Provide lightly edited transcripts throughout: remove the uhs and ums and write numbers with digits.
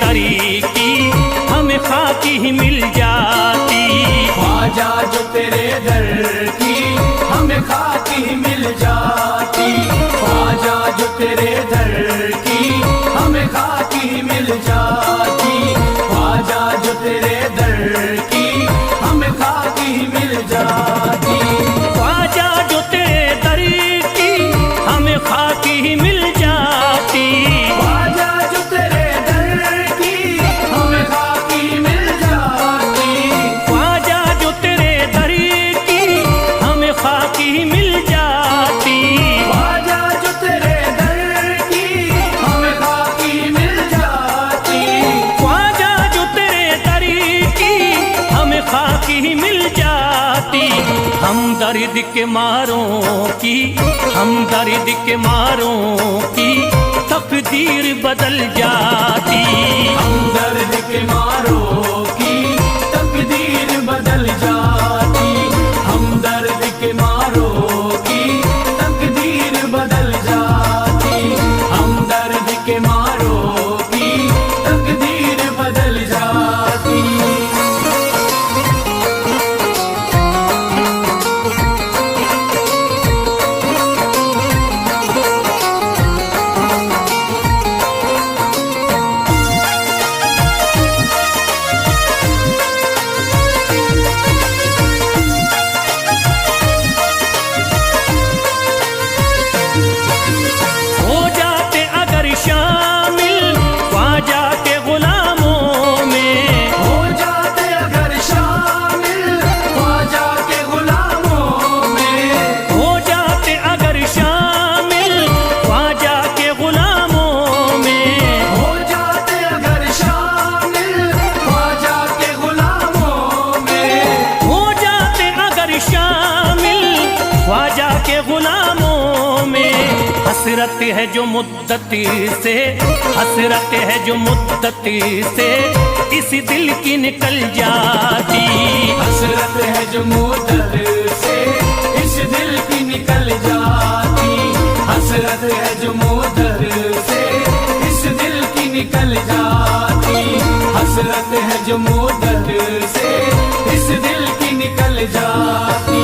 तरीकी हमें खाकी ही मिल जाती। ख्वाजा जो तेरे दर की हमें खाकी ही मिल जाती। ख्वाजा जो तेरे दर की हमें खाकी ही मिल जाती। ख्वाजा जो तेरे दर की हमें खाकी ही मिल जाती। ख्वाजा जो तेरे दर की हमें खाकी ही मिल जाती। ख्वाजा जो तेरे दर की हमें खाकी मिल जाती। ख्वाजा जो तेरे दर की हमें खाकी ही मिल जाती। ख्वाजा जो तेरे दर की हमें खाकी मिल जाती। ख्वाजा जो तेरे दर की हमें खाकी ही मिल जाती। हम दर्द के मारों की, हम दर्द के मारों की तकदीर बदल जाती। हम दर्द के मारों की तकदीर बदल जाती। हम दर्द के मारों की तकदीर बदल जाती। हम दर्द के मारों की तकदीर बदल जाती। हो जाते अगर शामिल ख्वाजा के गुलामों में। हो जाते अगर शामिल ख्वाजा के गुलामों में। हो जाते अगर शामिल ख्वाजा के गुलामों में। हो जाते अगर शामिल ख्वाजा के गुलामों में। हो जाते अगर शामिल ख्वाजा के गुलामों में। हसरत है जो मुद्दती से, हसरत है जो मुद्दती से इस दिल की निकल जाती। हसरत है जो मुद्दत से इस दिल की निकल जाती। हसरत है जो मुद्दत से इस दिल की निकल जाती। हसरत है जो मुद्दत से इस दिल की निकल जाती।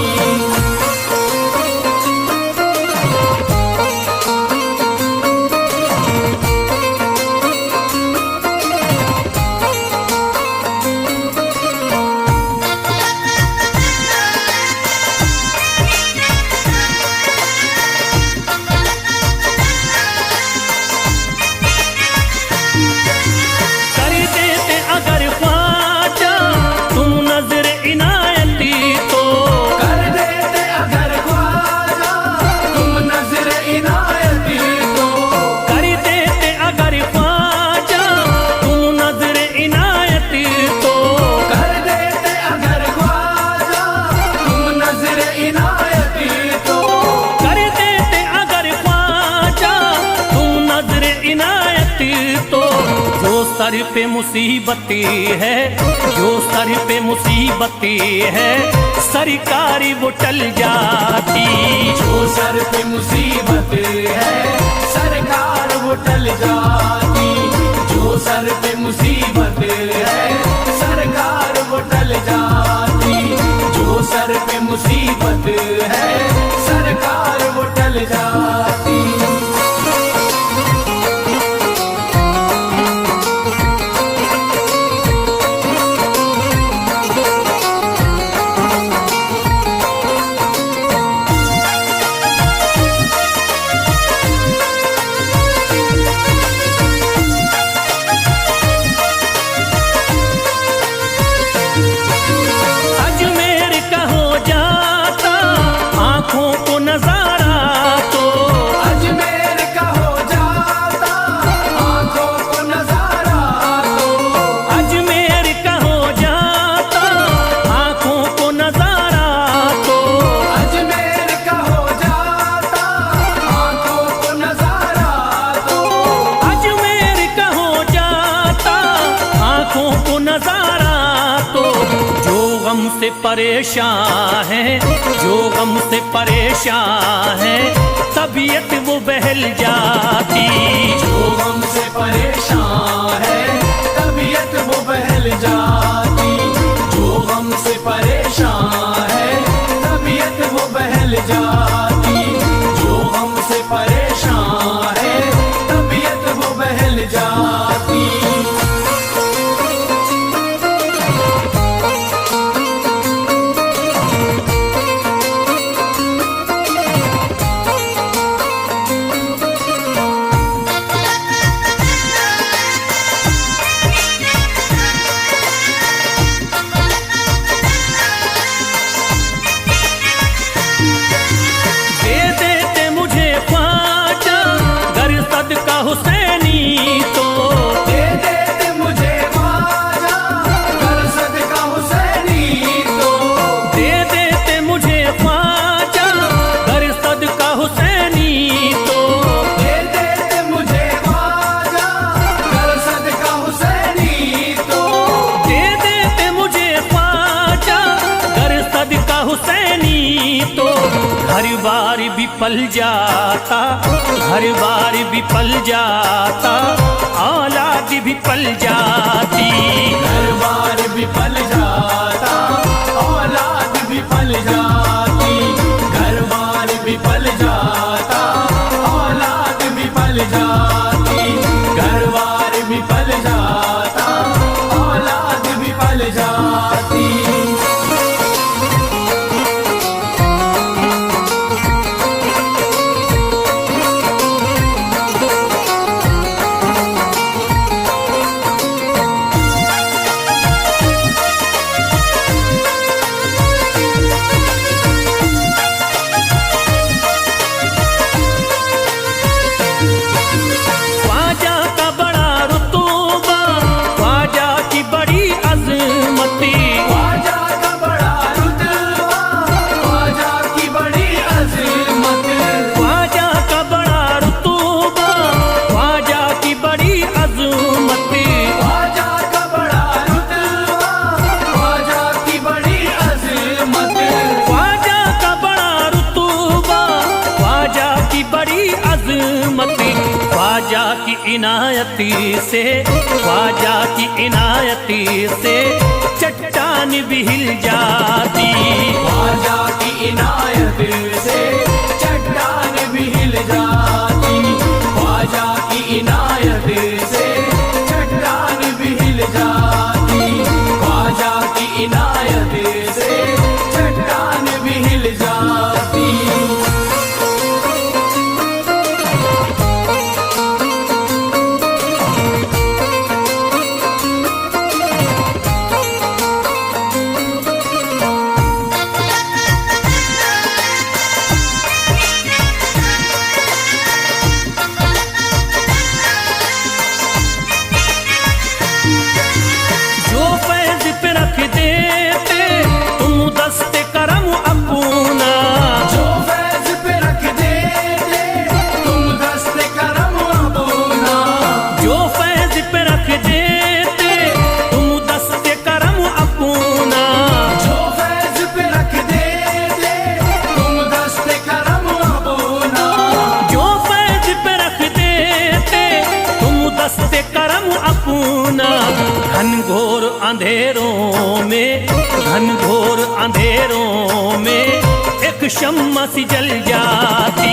कर देते अगर ख्वाजा तुम नजर इनायती तो। कर देते अगर ख्वाजा तुम नजर इनायती तो। कर देते अगर ख्वाजा तुम नजर इनायती तो। कर देते अगर ख्वाजा तुम नजर इनायती तो। कर देते अगर ख्वाजा तुम नजर इनायती तो। जो सर पे मुसीबती है, जो सर पे मुसीबती है सरकारी वो टल जाती। जो सर पे मुसीबत है सरकार वो टल जाती। जो सर पे मुसीबत है सरकार वो टल जाती। जो सर पे मुसीबत है सरकार वो टल जाती। अजमेर का हो जाता आंखों को नजारा तो। अजमेर का हो जाता आंखों को नजारा तो। अजमेर का हो जाता आंखों को नजारा तो। अजमेर का हो जाता आंखों को नजारा तो। अजमेर का हो जाता आंखों को नजारा तो। जो गम से परेशान है, जो गम से परेशान है तबीयत वो बहल जाती। जो गम से परेशान है जाती। जो हमसे परेशान है तबीयत वो बहल जाती। जो हमसे परेशान है तबीयत वो बहल जाती। दे देते मुझे ख्वाजा गर सदका हुसैनी तो, दे देते मुझे ख्वाजा कर सदका हुसैनी तो। दे देते मुझे ख्वाजा गर सदका हुसैनी तो, दे देते मुझे ख्वाजा कर सदका हुसैनी तो। दे देते मुझे ख्वाजा गर सदका हुसैनी तो। घर बार भी पल जाता, घर बार भी पल जाता, औलाद भी पल जाती। घर बार भी पल जाता औलाद भी पल जाती। घर बार भी पल जाता औलाद भी पल जाती। घर बार भी पल जाता औलाद भी पल जाती। ख्वाजा का बड़ा रुतबा, ख्वाजा की बड़ी अजमती, ख्वाजा का बड़ा रुतबा ख्वाजा की बड़ी अज़मत। ख्वाजा का बड़ा रुतबा, ख्वाजा की बड़ी अजमती, ख्वाजा का बड़ा रुतबा ख्वाजा की बड़ी अज़मत। ख्वाजा का बड़ा रुतबा, ख्वाजा की बड़ी अजमती। ख्वाजा की इनायती से, ख्वाजा की इनायती से चट्टान भी हिल जाती। ख्वाजा की इनायत से चट्टान भी हिल जाती। ख्वाजा की इनायत से चट्टान भी हिल जाती। ख्वाजा की इनायत से चट्टान भी हिल जाती। जो फैज पे रख देते तुम दस्ते करम अपना, जो फैज पे रख देते तुम दस्ते करम अपना। जो फैज पे रख देते तुम दस्ते करम अपना, जो फैज पे रख देते तुम दस्ते करम अपना। जो फैज पे रख देते तुम दस्ते करम अपना। घनघोर अंधेरों में, घनघोर अंधेरों में एक शम्मा सी जल जाती।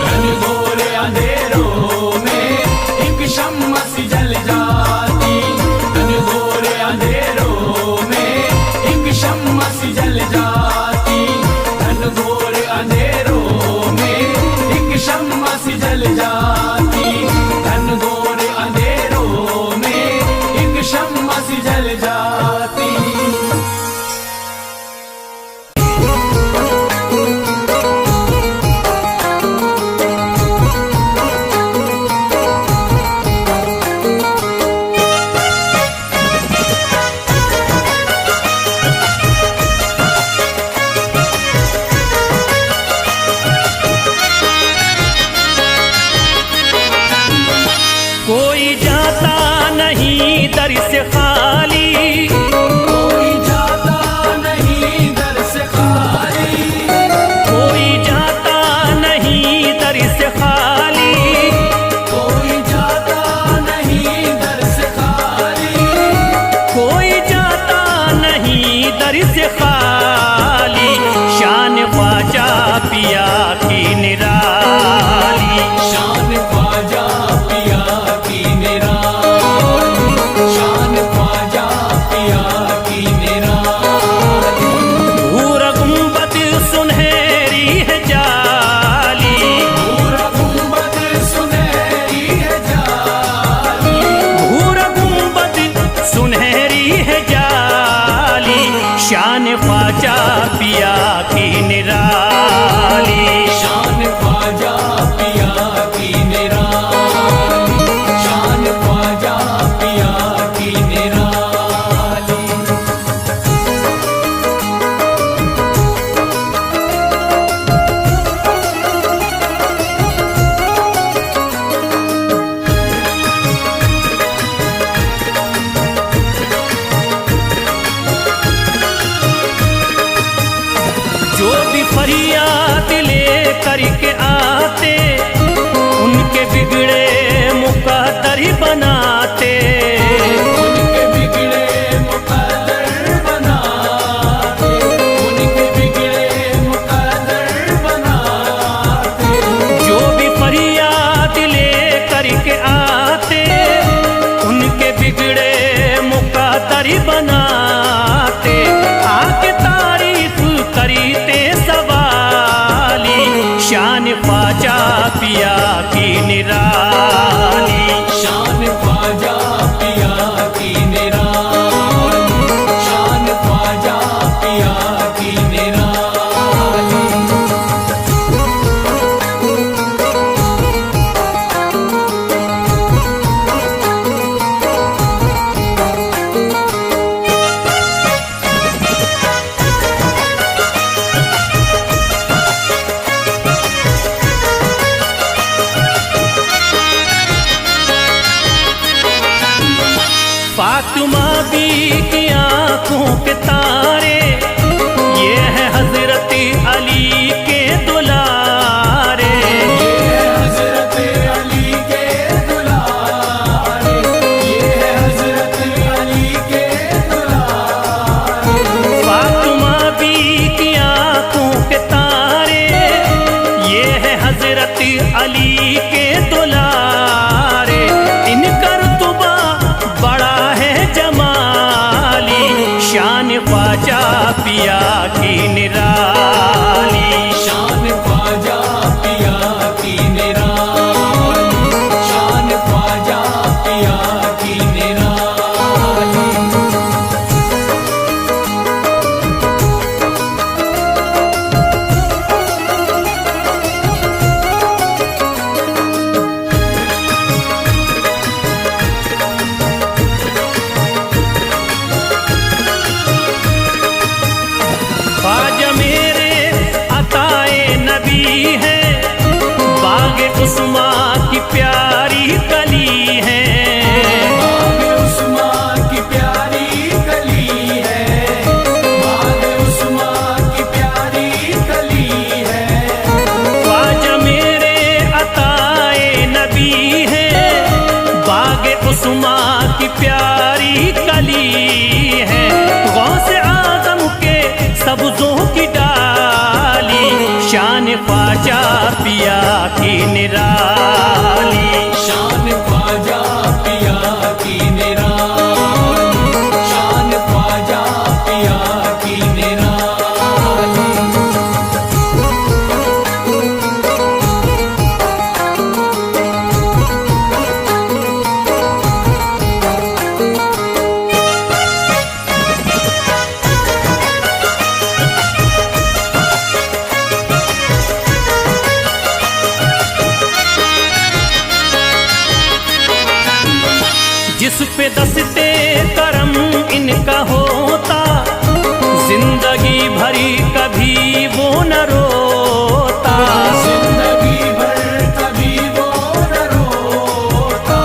घनघोर अंधेरों में एक शम्मा सी जल जाती। घनघोर अंधेरों में एक शम्मा सी जल जाती। घनघोर अंधेरों में एक शम्मा सी जल जाती। घनघोर अंधेरों में एक शम्मा सी जल जाती। कोई जाता नहीं दर से खाली, कोई जाता नहीं दर से खाली। कोई जाता नहीं दर से खाली, कोई जाता नहीं दर से खाली। कोई फरियाद ले करके आते, उनके बिगड़े मुकद्दर ही बनाते। उनके बिगड़े मुकद्दर बनाते, उनके बिगड़े मुकद्दर बनाते। जो भी फरियाद ले करके आते, उनके बिगड़े मुकद्दर ही बनाते। आके तारीफ करते सवाली, शान ख्वाजा पिया की निराली। शान ख्वाजा पिया की निराली, शान ख्वाजा पिया की निराली। फातिमा बी की आंखों के तारे, ये है हजरत अली के दुलारे। ये है हजरत अली के दुलारे, ये है हजरत अली के दुलारे। फातिमा बी की आंखों के तारे, ये है हजरत अली के दुलारे। इनका रुतबा बड़ा है जमाली, शान ख्वाजा पिया की निराली। शान ख्वाजा पिया की निराली, शान ख्वाजा पिया की निराली। ख्वाजा मेरे अताए नबी है, बागे उस्मा की प्यारी कली है। बाग उस्मा की प्यारी कली है, बाग उस्मा की प्यारी कली है। ख्वाजा मेरे अताए नबी है, बागे उस्मा की प्यारी कली है। गौसे आजम के सब्जों की डाली, शान ख्वाजा पिया की निराली। शान ख्वाजा पिया की निराली, शान ख्वाजा पिया की निराली। जिस पे दस्ते करम इनका होता, जिंदगी भरी कभी वो न रोता। जिंदगी भर कभी वो न रोता,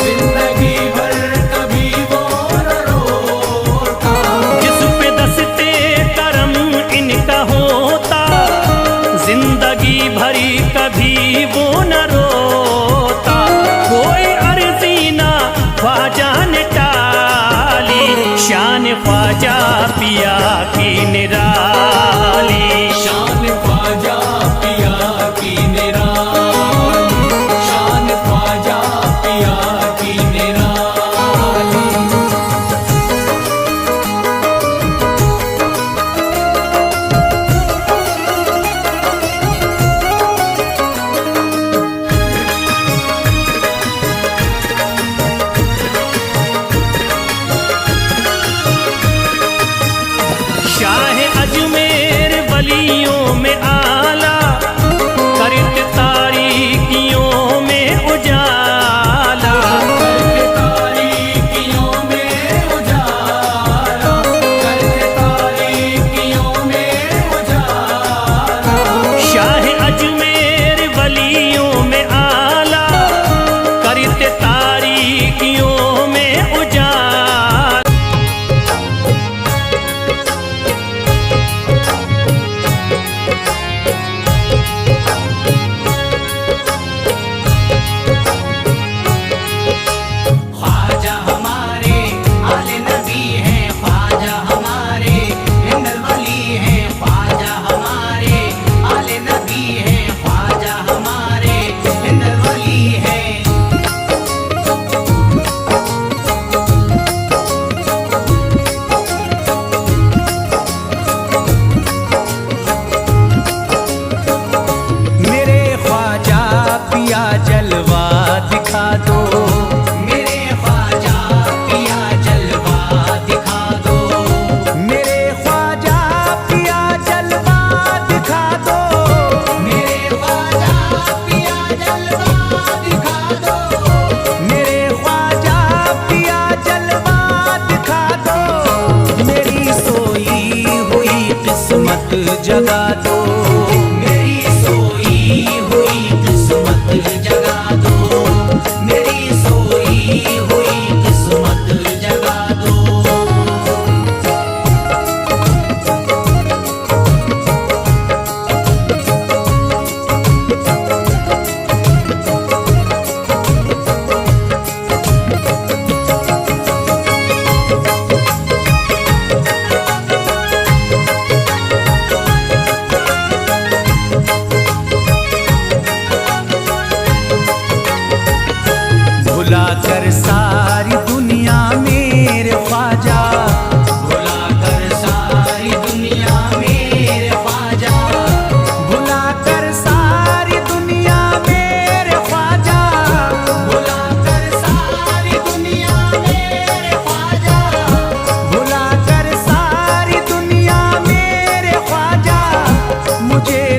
जिंदगी भर कभी वो न रोता। जिस पे दस्ते करम इनका होता, जिंदगी भरी कभी वो न रोता। कोई अर्जी ना ख्वाजा ने टाली, शान ख्वाजा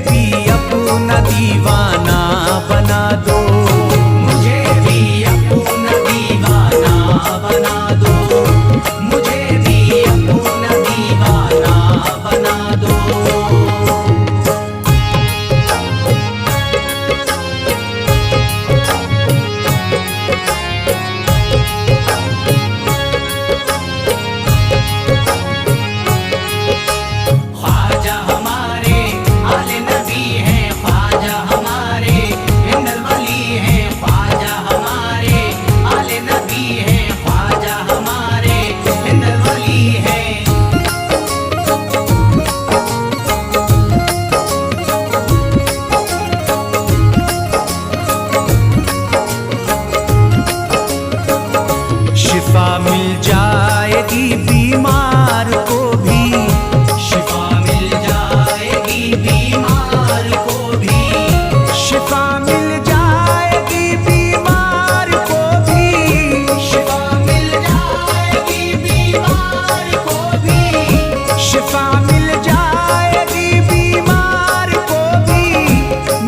भी अपना दीवाना बना दो, मुझे भी अपना दीवाना बना दो, मुझे भी अपना दीवाना बना दो। ख्वाजा हमारे आले नबी हैं, ख्वाजा हमारे हिंदल वली हैं, ख्वाजा हमारे आले नबी हैं, ख्वाजा हमारे हिंदल वली हैं। शिफा मिल जाएगी बीमार को भी, शिफा मिल जाएगी बीमार को भी, शिफा मिल जाएगी बीमार को भी, शिफा मिल जाएगी बीमार को भी, शिफा मिल जाएगी बीमार को भी।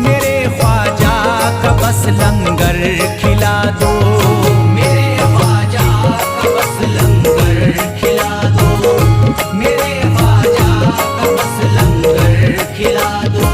मेरे ख्वाजा का बस लंगर खिला दो, मेरे ख्वाजा का बस लंगर खिला दो, मेरे ख्वाजा का बस लंगर खिला दो।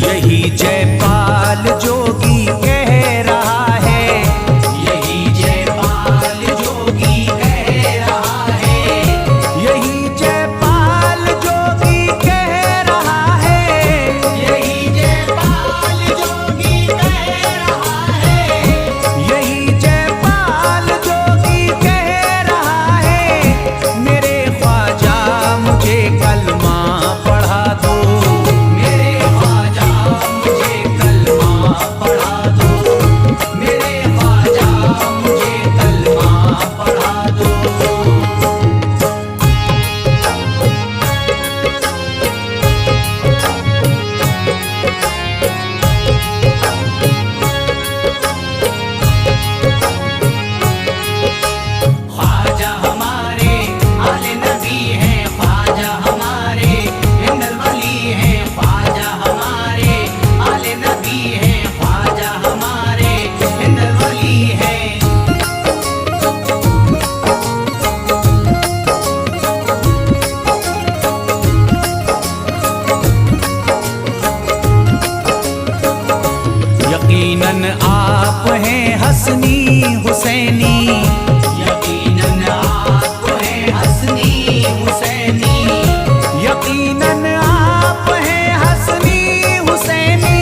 यही जयपाल जोगी कह रहा है, यही जयपाल जोगी कह रहा है, यही जयपाल जोगी कह रहा है, यही जयपाल जोगी कह रहा है, यही जयपाल जोगी कह रहा है। मेरे ख्वाजा मुझे कलमा पढ़ा दो, मेरे ख्वाजा मुझे कलमा पढ़ा दो, मेरे ख्वाजा मुझे कलमा पढ़ा दो। ख्वाजा हमारे आले नबी हैं, ख्वाजा हमारे हिंदल वली हैं, ख्वाजा हमारे आले नबी हैं, ख्वाजा हमारे हिंदल वली हैं। यकीनन आप हैं हसनी हुसैनी, यकीनन आप हैं हसनी हुसैनी, यकीनन आप हैं हसनी हुसैनी,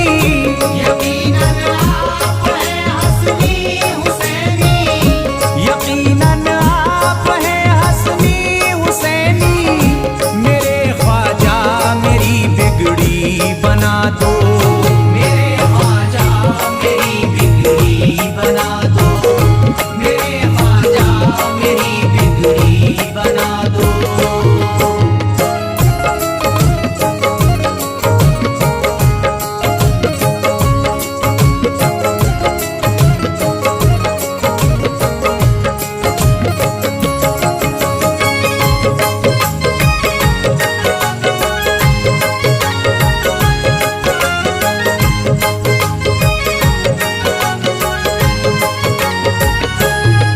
यकीनन आप हैं हसनी हुसैनी, यकीनन आप हैं हसनी हुसैनी। मेरे ख्वाजा मेरी बिगड़ी बना दो, मेरे ख्वाजा मेरी बिगड़ी बना दो, मेरे ख्वाजा मेरी बिगड़ी बना दो।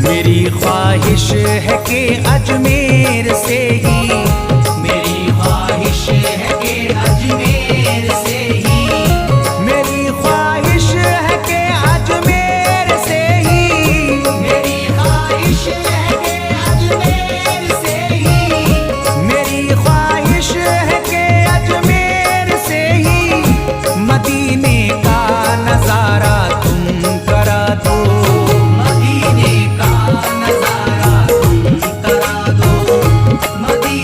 मेरी ख्वाहिश है कि अजमेर से ही, मेरी ख्वाहिश है कि अजमेर से ही, मेरी ख्वाहिश है कि अजमेर से ही, मेरी ख्वाहिश है कि अजमेर से ही, मेरी ख्वाहिश है कि अजमेर से ही। मदीने का नजारा तुम करा दो, मदीने का नजारा तुम करा दो, मदीने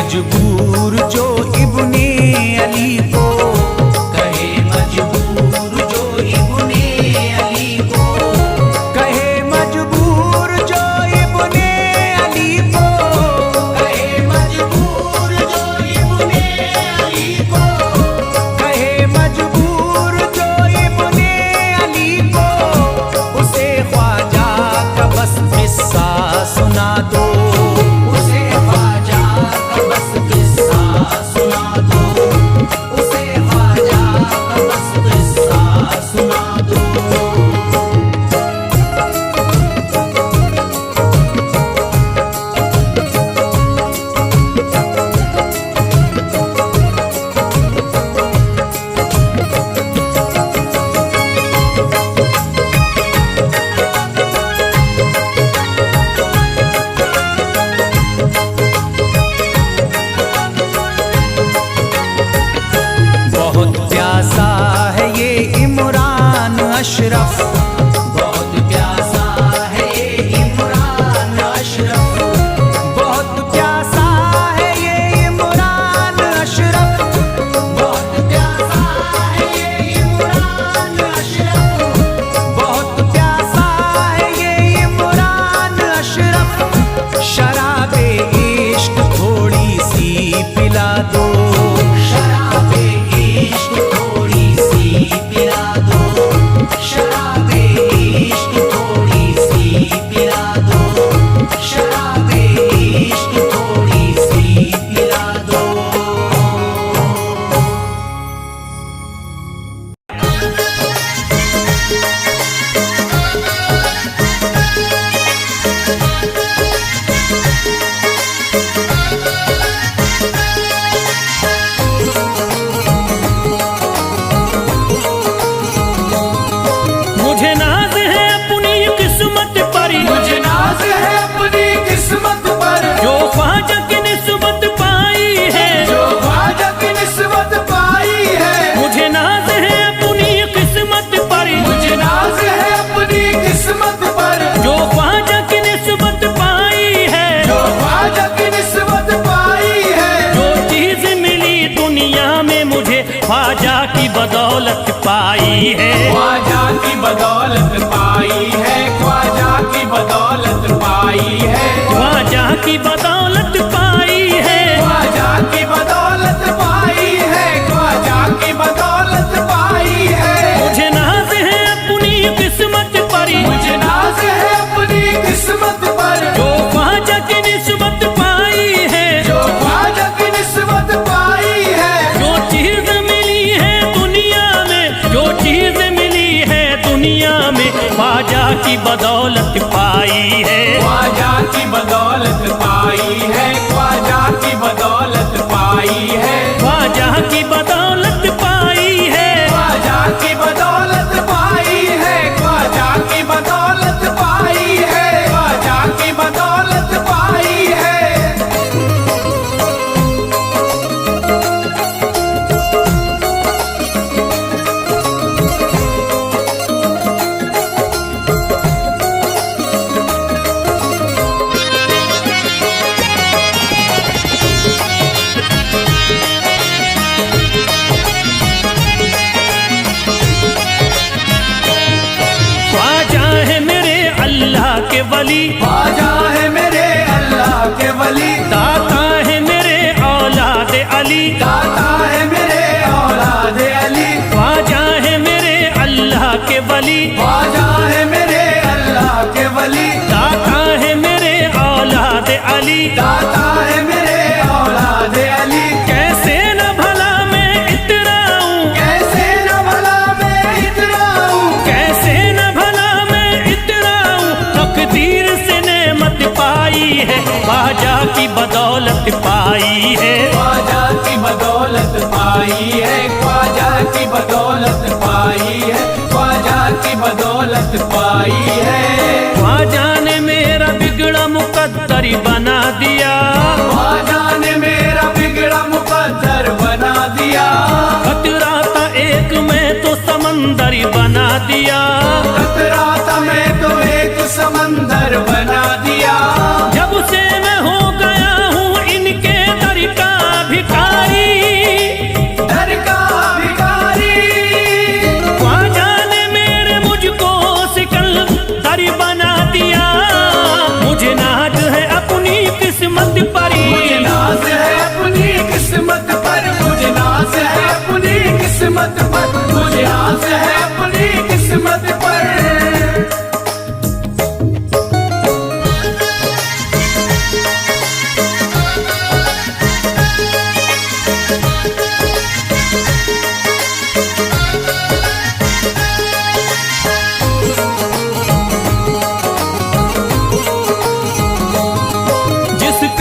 मजबूर जो इब्ने अली को, कहे मजबूर जो इब्ने अली को, कहे मजबूर जो इब्ने अली को, कहे मजबूर जो इब्ने अली को, कहे मजबूर जो इब्ने अली को, उसे ख्वाजा का बस किस्सा सुना दो, उसे ख्वाजा का बस किस्सा सुना दो, उसे ख्वाजा का बस किस्सा सुना दो। बहुत प्यासा है ये इमरान अशरफ, बहुत प्यासा है ये इमरान अशरफ, बहुत प्यासा है ये इमरान अशरफ, बहुत प्यासा है ये इमरान अशरफ, बहुत प्यासा है ये इमरान अशरफ, शराबे इश्क थोड़ी सी पिला दो, शराबे इश्क थोड़ी सी पिला दो, शराबे इश्क थोड़ी सी पिला दो, शराबे इश्क थोड़ी सी पिला दो। मुझे नाज है अपनी किस्मत पर, मुझे नाज है अपनी किस्मत पर, जो ख्वाजा की निस्बत पाई है, जो ख्वाजा की निस्बत पाई है, मुझे नाज है अपनी किस्मत पर, मुझे नाज है अपनी किस्मत पर, जो ख्वाजा की निस्बत पाई है, जो ख्वाजा की निस्बत पाई है, जो चीज मिली दुनिया में मुझे ख्वाजा की बदौलत पाई है, ख्वाजा की बदौलत पाई है, ख्वाजा की बदौलत पाई है, ख्वाजा की बदौलत पाई है, ख्वाजा की बदौलत पाई है, ख्वाजा की बदौलत पाई है, मुझे नाज है अपनी किस्मत पर, मुझे नाज है अपनी किस्मत पर, जो ख्वाजा की निस्बत पाई है, जो ख्वाजा की निस्बत पाई है, जो चीज मिली है दुनिया में, जो चीज मिली है दुनिया में ख्वाजा की बदौलत पाई है, ख्वाजा की बदौलत पाई है, ख्वाजा की बदौलत पाई है, ख्वाजा की बदौलत पाई है, ख्वाजा की बदौलत पाई है, ख्वाजा की बदौलत पाई है, ख्वाजा की बदौलत पाई है। ख्वाजा है मेरे अल्लाह के वली, ख्वाजा है मेरे अल्लाह के वली, दाता है मेरे औलाद अली, दाता है मेरे औलाद अली, ख्वाजा है मेरे अल्लाह के वली, ख्वाजा है मेरे अल्लाह के वली, दाता है मेरे औलाद अली, दाता है मेरे औलाद अली, कैसे न भला मैं इतराऊं, कैसे न भला मैं इतराऊं, कैसे न भला मैं इतराऊं, तकदीर से नेमत पाई है, ख्वाजा की बदौलत पाई है, ख्वाजा की बदौलत पाई है, ख्वाजा की बदौलत पाई है, ख्वाजा की बदौलत पाई है, ख्वाजा ने मेरा बिगड़ा मुकद्दर बना दिया, ख्वाजा ने मेरा बिगड़ा मुकद्दर बना दिया, खतरा था एक मैं तो समंदर बना दिया, खतरा था मैं तो एक समंदर बना दिया, जब से मैं हो गया हूँ इनके दर का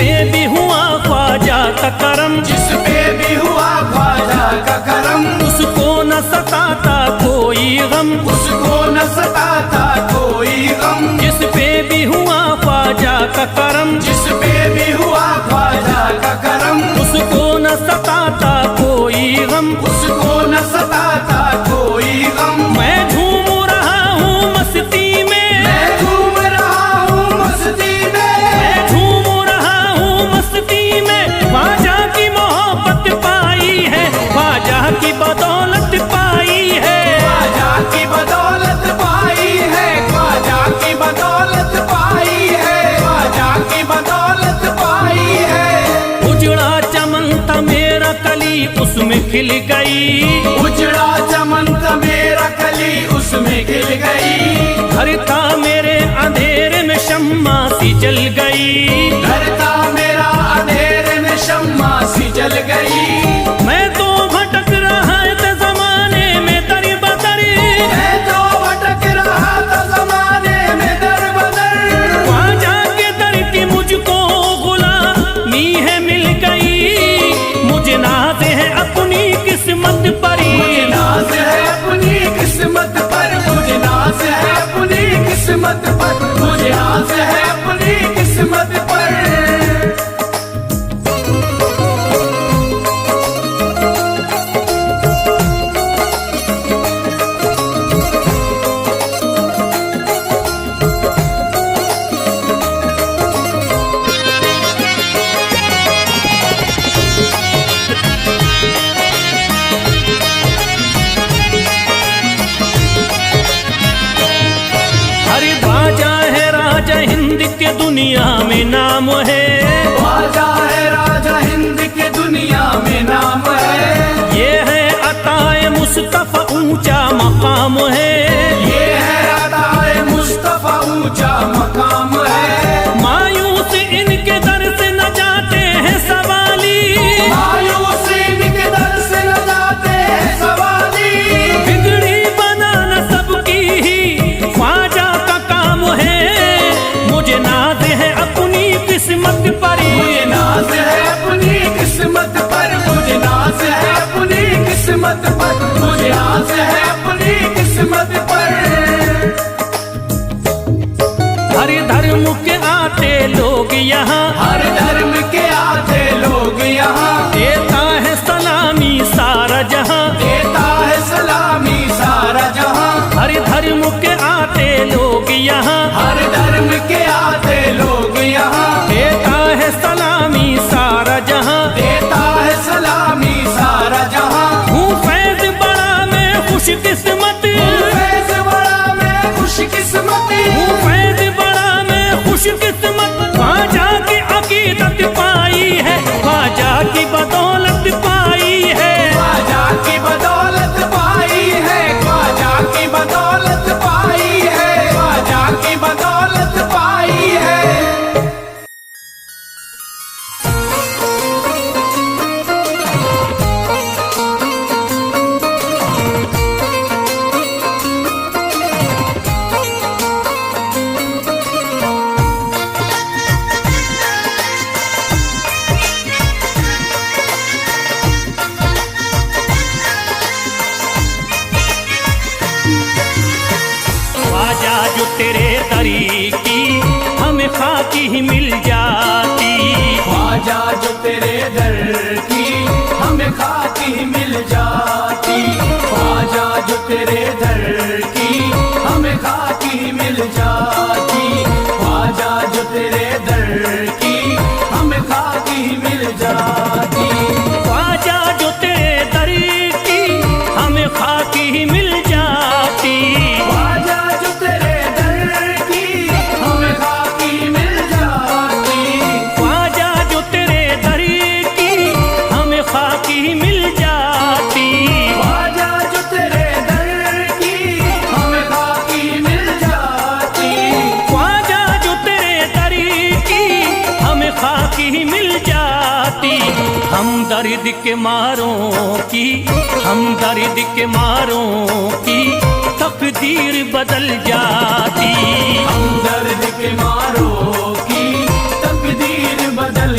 पे भी हुआ ख्वाजा का करम, जिस पे भी हुआ ख्वाजा का करम, उसको न सताता कोई गम, उसको न सताता कोई गम। जिस पे भी हुआ ख्वाजा का करम, जिस पे भी हुआ ख्वाजा का करम, उसको न सताता कोई गम, उसको न सताता कोई गम। मैं झूम रहा हूँ मस्ती में, मैं झूम रहा हूँ मस्ती में, मैं झूम रहा हूँ मस्ती में, ख्वाजा की मोहब्बत पाई है, ख्वाजा की बदौलत पाई है, ख्वाजा की बदौलत पाई है, ख्वाजा की बदौलत पाई है, ख्वाजा की बदौलत पाई है। उजड़ा चमन था मेरा कली उसमें खिल गई, उजड़ा चमन था मेरा कली उसमें खिल गई, घर था मेरे अंधेरे में शम्मा सी जल गई, घर था मेरा अंधेरे में शम्मा सी जल गई। मैं तो भटक रहा था जमाने में दर बदर, मैं तो भटक रहा था जमाने में दर बदर, ख्वाजा के दर की मुझको गुलामी है मिल गई, मुझे नाज है अपनी किस्मत पर, मुझे नाज है अपनी किस्मत पर, मुझे नाज है अपनी किस्मत पर, मुझे नाज है अपनी किस्मत पर। अरे ख्वाजा है राजा हिंद के दुनिया में नाम है, ख्वाजा है राजा हिंद के दुनिया में नाम है, ये है अताए मुस्तफा ऊंचा मकाम है, ये है अताए मुस्तफा ऊंचा मकाम है। मायूस इनके दर से न जाते हैं सवाली, मायूस इनके दर से न जाते हैं सवाली, बिगड़ी बनाना सबकी ही ख्वाजा का काम है, मुझे नाज है अपनी किस्मत पर, मुझे नाज है अपनी किस्मत पर, मुझे नाज है अपनी किस्मत पर, मुझे नाज है अपनी किस्मत पर। हर धर्म के आते लोग यहाँ, हर धर्म के आते लोग यहाँ, देता है सलामी सारा जहाँ, देता है सलामी सारा जहाँ। हर धर्म के आते लोग यहाँ, हर धर्म के आते लोग यहाँ, देता है सलामी सारा जहाँ, देता है सलामी सारा जहाँ। हूँ फैज बड़ा मैं खुशकिस्मत, फैज बड़ा मैं खुशकिस्मत, हूँ फैज बड़ा मैं खुशकिस्मत, ख्वाजा की अकीदत पाई है, ख्वाजा की बदौलत पाई है, ख्वाजा की बदौलत पाई है, ख्वाजा की बदौलत पाई है, ख्वाजा की बदौलत पाई है। ख्वाजा जो तेरे दरी की हमें खाकी ही मिल जाती, ख्वाजा जो तेरे दर की हमें खाकी मिल जाती, ख्वाजा जो तेरे दर की हमें खाकी मिल जाती, ख्वाजा जो तेरे दर की हमें खाकी मिल जाती, ख्वाजा जो तेरे दर की हमें खाकी ही मिल जाती, ख्वाजा जो तेरे दर की हमें खाकी मिल जाती, ख्वाजा जो तेरे दर की हमें खाकी ही मिल जाती, ख्वाजा जो तेरे दर की हमें खाकी मिल जाती, ख्वाजा जो तेरे दर की हमें खाकी ही मिल जाती। हम दर्द के मारों की, हम दर्द के मारों की तकदीर बदल जाती, हम दर्द के मारों की तकदीर बदल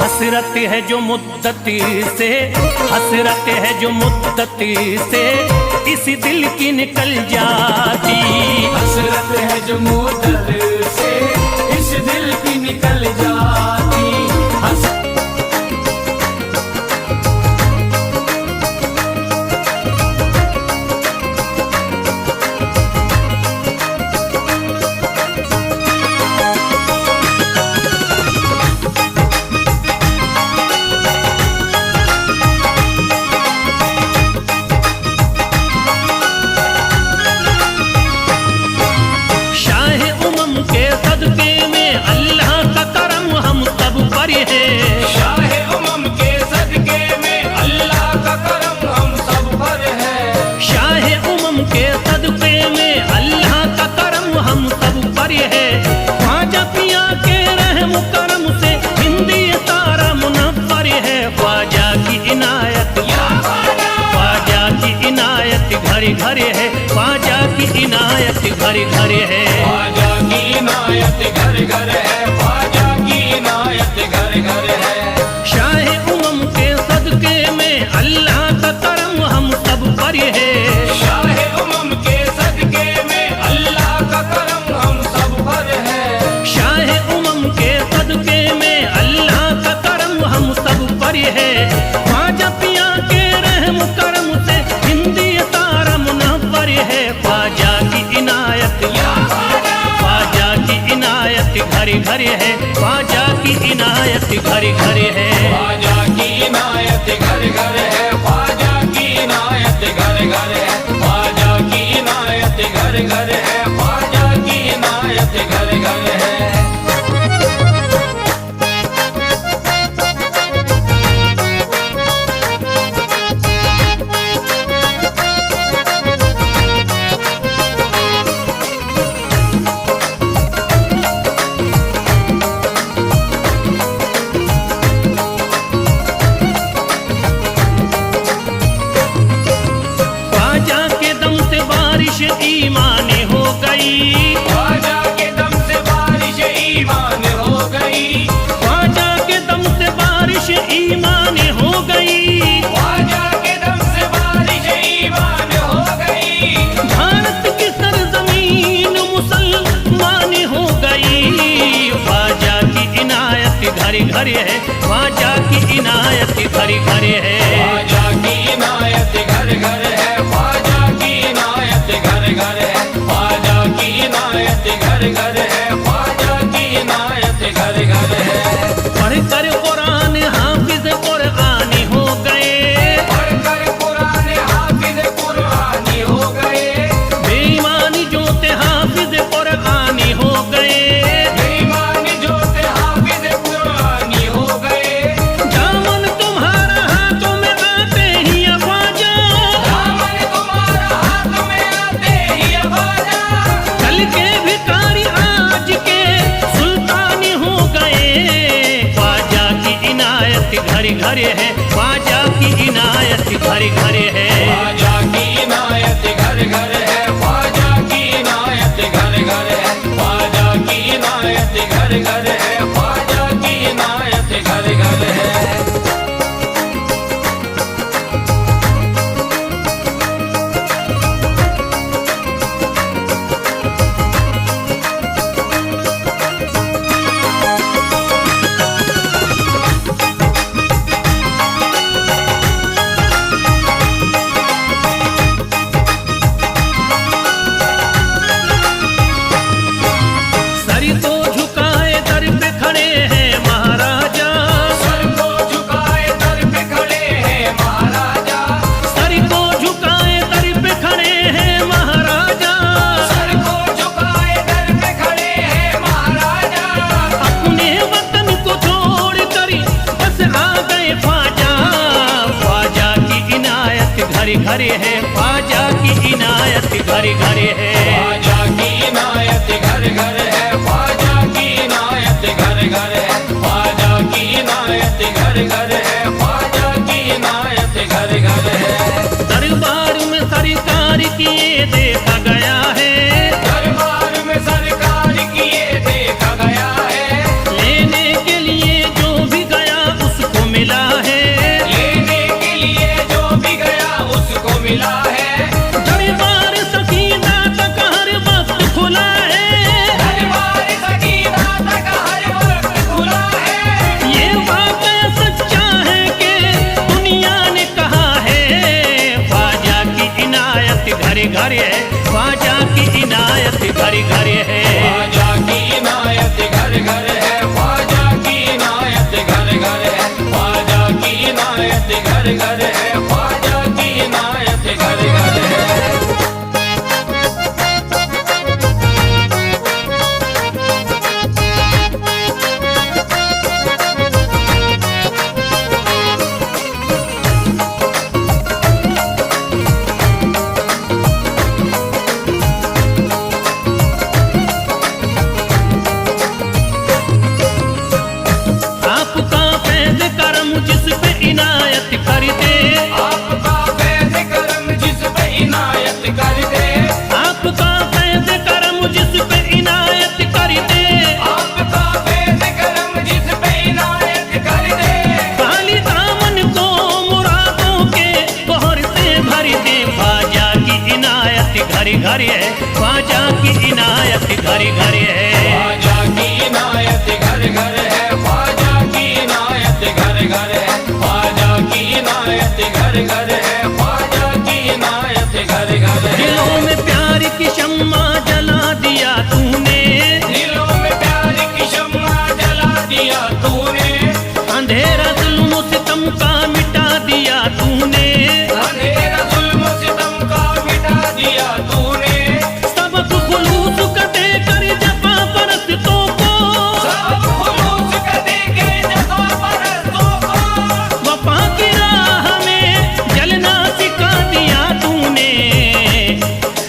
हसरत है जो मुद्दती से, हसरत है जो मुद्दती से इस दिल की निकल जाती। हसरत है जो मुद्दत से इस दिल की निकल जाती। घरे घरे है ख्वाजा की इनायत, घरे घरे है ख्वाजा की इनायत, घर घर है ख्वाजा की इनायत, घर घर है। शाहे उमम के सदके में अल्लाह का करम हम सब पर है। शाहे उमम के सदके में अल्लाह का करम हम सब पर है। शाहे उमम के सदके में अल्लाह का करम हम सब पर है। ख्वाजा पिया के रहम करम से हिंदी तारा मुनव्वर है। ख्वाजा की इनायत, ख्वाजा की इनायत घरे घरे है, ख्वाजा की इनायत घरे घरे है। ख्वाजा की इनायत घर घर है, ख्वाजा की इनायत घर घर है। ख्वाजा की इनायत घर घर है, ख्वाजा की इनायत घर घर है। ईमान हो गई, ख्वाजा के दम से बारिश ईमान हो गई। ख्वाजा के दम से बारिश ईमान हो गई। ख्वाजा के दम से बारिश ईमान हो गई। भारत की सरजमीन मुसलमान हो गई। ख्वाजा की इनायत घरे घरे है, ख्वाजा की इनायत घरे घरे है। ख्वाजा की इनायत घर घर है, ख्वाजा की इनायत घर घर है। ख्वाजा की इनायत घर घर है, ख्वाजा की इनायत घर घर है। पढ़कर कुरान हाफिज कुरानी हो गए, पढ़कर कुरान हाफिज कुरानी हो गए। बेईमानी जोते हाफिज कुरानी हो गए। बेईमानी जोते हाफिज कुरानी हो गए। दामन तुम्हारा हाथों में आते ही ख्वाजा, दामन तुम्हारा हाथ में आते ही ख्वाजा। कल के भिखारी आज के सुल्तानी हो गए। ख्वाजा की इनायत घरे घरे है, ख्वाजा की इनायत घरे घरे है। ख्वाजा की इनायत घर घर है, ख्वाजा की इनायत घर घर है। ख्वाजा की इनायत घर घर है, ख्वाजा की इनायत घर घर है। सर को झुकाए दर पे खड़े हैं महाराजा, सर को झुकाए दर पे खड़े हैं महाराजा। सर को झुकाए दर पे खड़े हैं महाराजा। सर को झुकाए दर पे खड़े हैं महाराजा। अपने वतन को छोड़ कर बस आ गए ख्वाजा। ख्वाजा की इनायत घरे घरे है, ख्वाजा की इनायत घरे घरे है। ख्वाजा की इनायत घर घर है, ख्वाजा की इनायत घर घर है। ख्वाजा की इनायत घर घर है, ख्वाजा की इनायत घर घर है। दरबार में सरकार किए देखा गया है, दरबार में सरकार किए देखा गया है। लेने के लिए जो भी गया घर है, ख्वाजा की इनायत घर घर है। ख्वाजा की इनायत घर घर है, ख्वाजा की इनायत घर घर है, ख्वाजा की इनायत घर घर है, ख्वाजा की इनायत घर घर है। आपका फैज़ करम जिस पे इनायत कर दे, आपका फैज़ करम जिस पे इनायत कर दे, आपका फैज़ करम जिस पे इनायत कर दे, आपका फैज़ करम जिस पे इनायत कर दे। खाली दामन को मुरादों के बहर से भर दे। ख्वाजा की इनायत घर घर है, ख्वाजा की इनायत घर घर है। ख्वाजा की इनायत घर घर है, ख्वाजा की इनायत घर घर है, ख्वाजा की इनायत घर घर है, ख्वाजा की इनायत घर घर है। दिलों में प्यार की शम्मा जला दिया तूने, दिलों में प्यार की शम्मा जला दिया तूने, अंधेरा जुल्म सितम का मिटा दिया तूने, अंधेरा जुल्म सितम का मिटा दिया तूने, सबक खुलूस का देकर जफा परस्तों को, सब खुलूस का देके जफा परस्तों को, वफा की राह में जलना सिखा दिया तूने।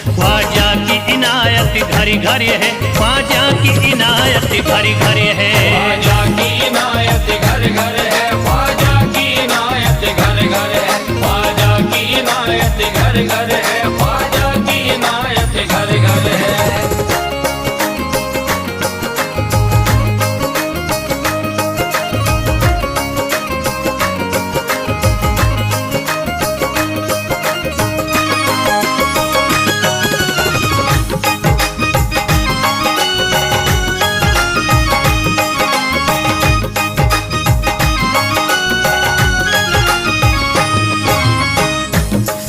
ख्वाजा की इनायत घर घर है, ख्वाजा की इनायत घर घर है। ख्वाजा की इनायत घर घर है, ख्वाजा की इनायत घर घर है, ख्वाजा की इनायत घर घर है, ख्वाजा की इनायत घर घर है।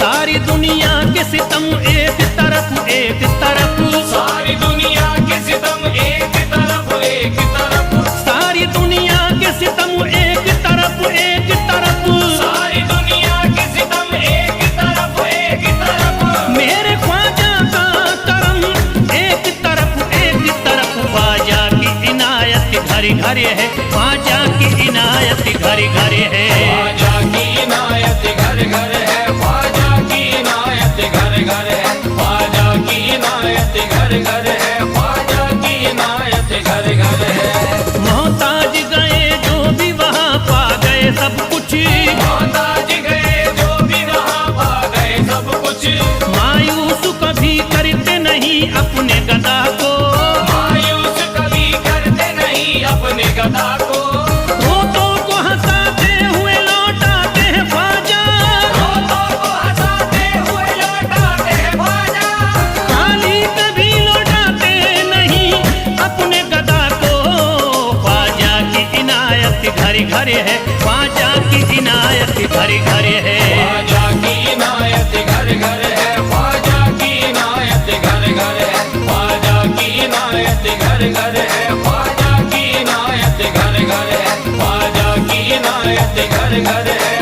सारी दुनिया के सितम एक तरफ एक तरफ, सारी दुनिया के सितम एक तरफ एक तरफ, सारी दुनिया के सितम एक तरफ एक तरफ, सारी दुनिया के सितम एक तरफ एक तरफ। मेरे ख्वाजा का करम एक तरफ एक तरफ। ख्वाजा की इनायत घर घर है, ख्वाजा की इनायत घर घर है। ख्वाजा की इनायत घर घर है, ख्वाजा की इनायत घर घर है, ख्वाजा की इनायत घर घर है, ख्वाजा की इनायत घर घर है। मोहताज गए जो भी वहाँ पा गए सब कुछ, मोहताज गए जो भी वहाँ पा गए सब कुछ, मायूस कभी करते नहीं अपने गदा को, मायूस कभी करते नहीं अपने गदा को, रोतों को हंसाते हुए लौटाते हैं ख्वाजा, रोतों को हंसाते हुए लौटाते हैं ख्वाजा, खाली कभी लौटाते नहीं अपने गदा को। ख्वाजा की इनायत घर घर है, ख्वाजा की इनायत घर घर है। ख्वाजा की इनायत घर घर है, ख्वाजा की इनायत घर घर है, ख्वाजा की इनायत घर घर है, ख्वाजा की इनायत घर घर है, ख्वाजा की इनायत घर घर है।